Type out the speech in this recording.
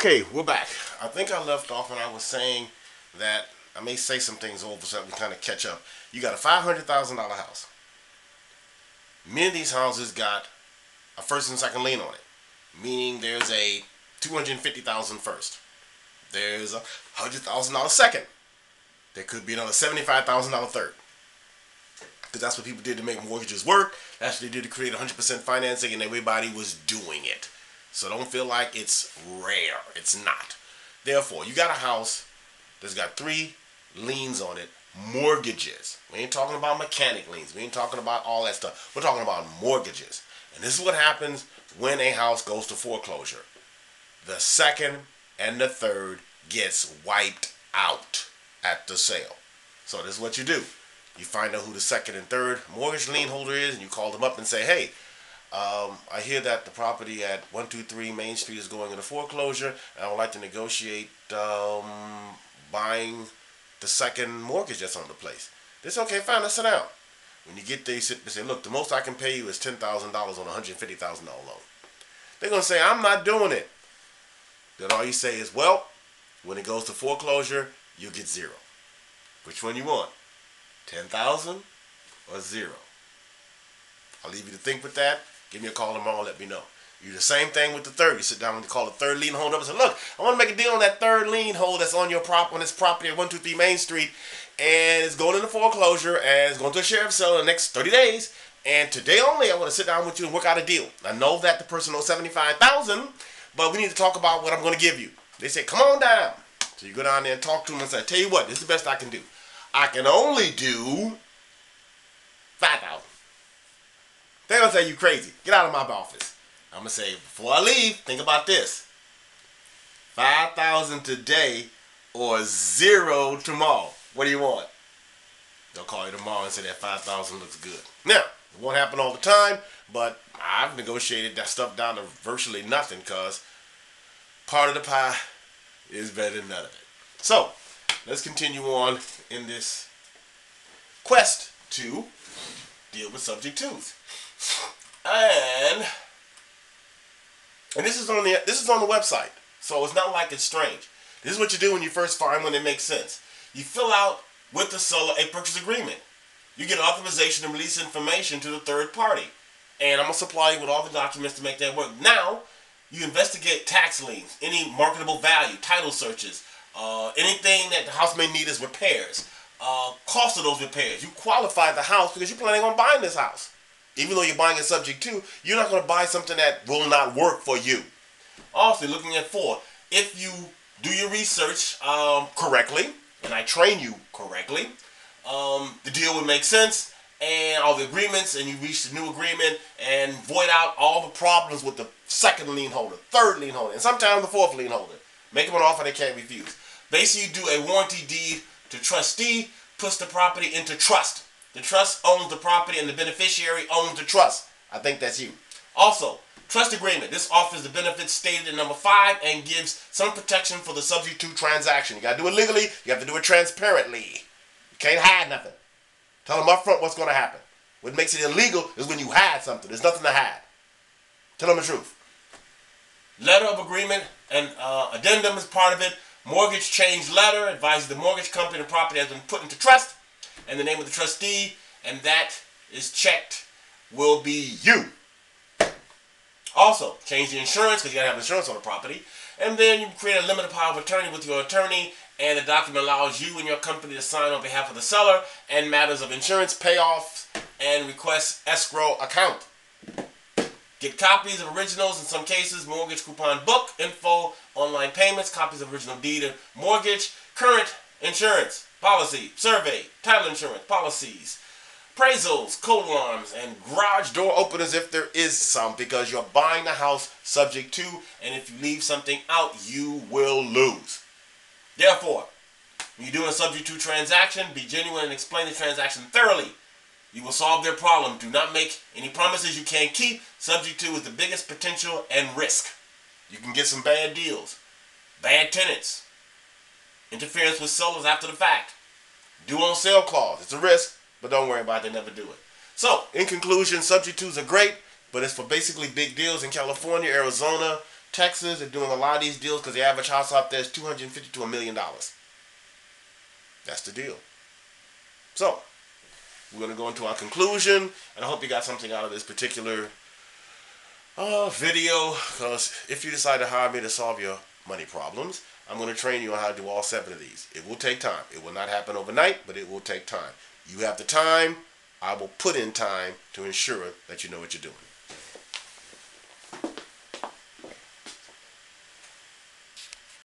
Okay, we're back. I think I left off when I was saying that I may say some things over so that we kind of catch up. You got a $500,000 house. Many of these houses got a first and second lien on it, meaning there's a $250,000 first. There's a $100,000 second. There could be another $75,000 third. Because that's what people did to make mortgages work. That's what they did to create 100% financing, and everybody was doing it. So don't feel like it's rare. It's not. Therefore, you got a house that's got 3 liens on it, mortgages. We ain't talking about mechanic liens. We ain't talking about all that stuff. We're talking about mortgages. And this is what happens when a house goes to foreclosure. The second and the third gets wiped out at the sale. So this is what you do. You find out who the second and third mortgage lien holder is, and you call them up and say, hey, I hear that the property at 123 Main Street is going into foreclosure, and I would like to negotiate buying the second mortgage that's on the place. This okay, fine, let's sit down. When you get there, you sit and say, look, the most I can pay you is $10,000 on a $150,000 loan. They're going to say, I'm not doing it. Then all you say is, well, when it goes to foreclosure, you get 0. Which one you want? 10,000 or 0? I'll leave you to think with that. Give me a call tomorrow and let me know. You do the same thing with the third. You sit down and call the third lien holder up and say, look, I want to make a deal on that third lien hold that's on your on this property at 123 Main Street, and it's going into foreclosure, and it's going to a sheriff's sale in the next 30 days. And today only, I want to sit down with you and work out a deal. I know that the person owes $75,000, but we need to talk about what I'm going to give you. They say, come on down. So you go down there and talk to them and say, tell you what, this is the best I can do. I can only do $5,000. They're going to say, you crazy. Get out of my office. I'm going to say, before I leave, think about this. $5,000 today or 0 tomorrow. What do you want? They'll call you tomorrow and say that $5,000 looks good. Now, it won't happen all the time, but I've negotiated that stuff down to virtually nothing because part of the pie is better than none of it. So, let's continue on in this quest to deal with subject twos. And this is on the website, so it's not like it's strange. This is what you do when you first find one that makes sense. You fill out with the seller a purchase agreement. You get authorization to release information to the third party, and I'm gonna supply you with all the documents to make that work. Now, you investigate tax liens, any marketable value, title searches, anything that the house may need as repairs, cost of those repairs. You qualify the house because you're planning on buying this house. Even though you're buying it subject to, you're not going to buy something that will not work for you. Also, looking at 4, if you do your research correctly, and I train you correctly, the deal would make sense, and all the agreements, and you reach the new agreement, and void out all the problems with the second lien holder, third lien holder, and sometimes the fourth lien holder. Make them an offer they can't refuse. Basically, you do a warranty deed to trustee, puts the property into trust. The trust owns the property and the beneficiary owns the trust. I think that's you. Also, trust agreement. This offers the benefits stated in number 5 and gives some protection for the subject to transaction. You got to do it legally. You have to do it transparently. You can't hide nothing. Tell them up front what's going to happen. What makes it illegal is when you hide something. There's nothing to hide. Tell them the truth. Letter of agreement and addendum is part of it. Mortgage change letter advises the mortgage company the property has been put into trust, and the name of the trustee, and that is checked, will be you. Also, change the insurance, because you got to have insurance on the property. And then you create a limited power of attorney with your attorney, and the document allows you and your company to sign on behalf of the seller and matters of insurance, payoffs, and request escrow account. Get copies of originals in some cases, mortgage coupon book, info, online payments, copies of original deed and mortgage, current insurance, policy, survey, title insurance, policies, appraisals, coat alarms, and garage door openers if there is some, because you're buying the house subject to, and if you leave something out, you will lose. Therefore, when you're doing a subject to transaction, be genuine and explain the transaction thoroughly. You will solve their problem. Do not make any promises you can't keep. Subject to is the biggest potential and risk. You can get some bad deals, bad tenants, interference with sellers after the fact, due on sale clause. It's a risk, but don't worry about it. They never do it. So, in conclusion, subject twos are great, but it's for basically big deals in California, Arizona, Texas are doing a lot of these deals because the average house out there is $250,000 to $1 million. That's the deal. So, we're going to go into our conclusion, and I hope you got something out of this particular video, because if you decide to hire me to solve your money problems, I'm going to train you on how to do all 7 of these. It will take time. It will not happen overnight, but it will take time. You have the time. I will put in time to ensure that you know what you're doing.